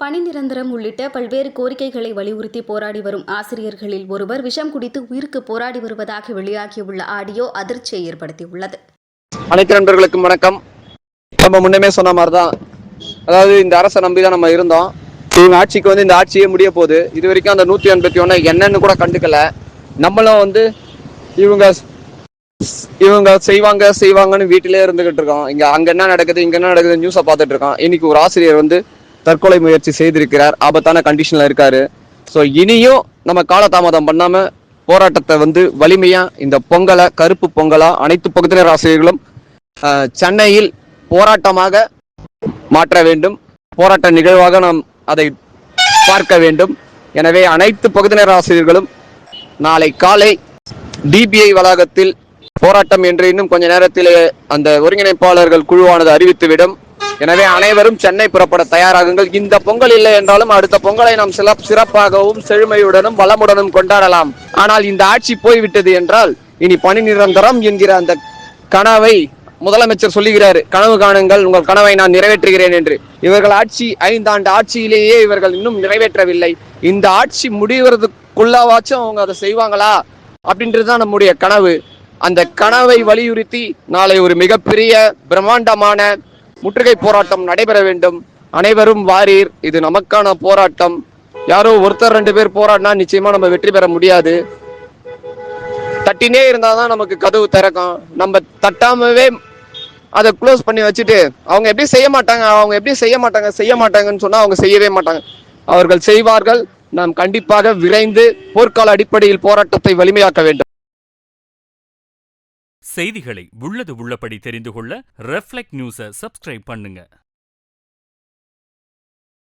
பணி நிரந்தரம் உள்ளிட்ட பல்வேறு கோரிக்கைகளை வலியுறுத்தி போராடி வரும் ஆசிரியர்களில் ஒருவர் விஷம் குடித்து உயிருக்கு போராடி வருவதாக வெளியாகியுள்ள ஆடியோ அதிர்ச்சியை ஏற்படுத்தியுள்ளது. அனைத்து நண்பர்களுக்கும் வணக்கம். நம்ம முன்னமே சொன்ன மாதிரிதான், அதாவது இந்த அரசை நம்பிதான் நம்ம இருந்தோம். இவங்க ஆட்சிக்கு இந்த ஆட்சியே முடிய போகுது. இது வரைக்கும் அந்த 181 என்னன்னு கூட கண்டுக்கல. நம்மளும் இவங்க செய்வாங்கன்னு வீட்டிலே இருந்துகிட்டு இருக்கோம். அங்க என்ன நடக்குது இங்க என்ன நடக்குது நியூஸை பார்த்துட்டு இருக்கோம். இன்னைக்கு ஒரு ஆசிரியர் தற்கொலை முயற்சி செய்திருக்கிறார். ஆபத்தான கண்டிஷன்ல இருக்காரு. ஸோ இனியும் நம்ம காலதாமதம் பண்ணாம போராட்டத்தை வலிமையா இந்த பொங்கலை கருப்பு பொங்கலா அனைத்து பகுதியினர் ஆசிரியர்களும் சென்னையில் போராட்டமாக மாற்ற வேண்டும். போராட்ட நிகழ்வாக நாம் அதை பார்க்க வேண்டும். எனவே அனைத்து பகுதியினர் ஆசிரியர்களும் நாளை காலை டிபிஐ வளாகத்தில் போராட்டம் என்று இன்னும் கொஞ்ச நேரத்திலே அந்த ஒருங்கிணைப்பாளர்கள் குழுவானது அறிவித்துவிடும். எனவே அனைவரும் சென்னை புறப்பட தயாராகுங்கள். இந்த பொங்கல் இல்லை என்றாலும் அடுத்த பொங்கலை நாம் சிறப்பாகவும் செழுமையுடனும் வளமுடனும் கொண்டாடலாம். ஆனால் இந்த ஆட்சி போய்விட்டது என்றால் இனி பணி நிரந்தரம் என்கிற அந்த கனவை முதலமைச்சர் சொல்லுகிறார். கனவு காணுங்கள், உங்கள் கனவை நான் நிறைவேற்றுகிறேன் என்று. இவர்கள் ஆட்சி 5 ஆண்டு ஆட்சியிலேயே இவர்கள் இன்னும் நிறைவேற்றவில்லை. இந்த ஆட்சி முடிவதற்குள்ளவாச்சும் அவங்க அதை செய்வாங்களா அப்படின்றதுதான் நம்முடைய கனவு. அந்த கனவை வலியுறுத்தி நாளை ஒரு மிகப்பெரிய பிரம்மாண்டமான முற்றுகை போராட்டம் நடைபெற வேண்டும். அனைவரும் வாரீர். இது நமக்கான போராட்டம். யாரோ ஒருத்தர் 2 பேர் போராடினா நிச்சயமா நம்ம வெற்றி பெற முடியாது. தட்டினே இருந்தாதான் நமக்கு கதவு திறக்கும். நம்ம தட்டாமவே அதை க்ளோஸ் பண்ணி வச்சுட்டு அவங்க எப்படி செய்ய மாட்டாங்கன்னு சொன்னா அவங்க செய்யவே மாட்டாங்க. அவர்கள் செய்வார்கள். நாம் கண்டிப்பாக விரைந்து போர்க்கால அடிப்படையில் போராட்டத்தை வலிமையாக்க வேண்டும். செய்திகளை உள்ளது உள்ளபடி தெரிந்து கொள்ள ரெஃப்ளெக்ட் நியூஸை சப்ஸ்கிரைப் பண்ணுங்க.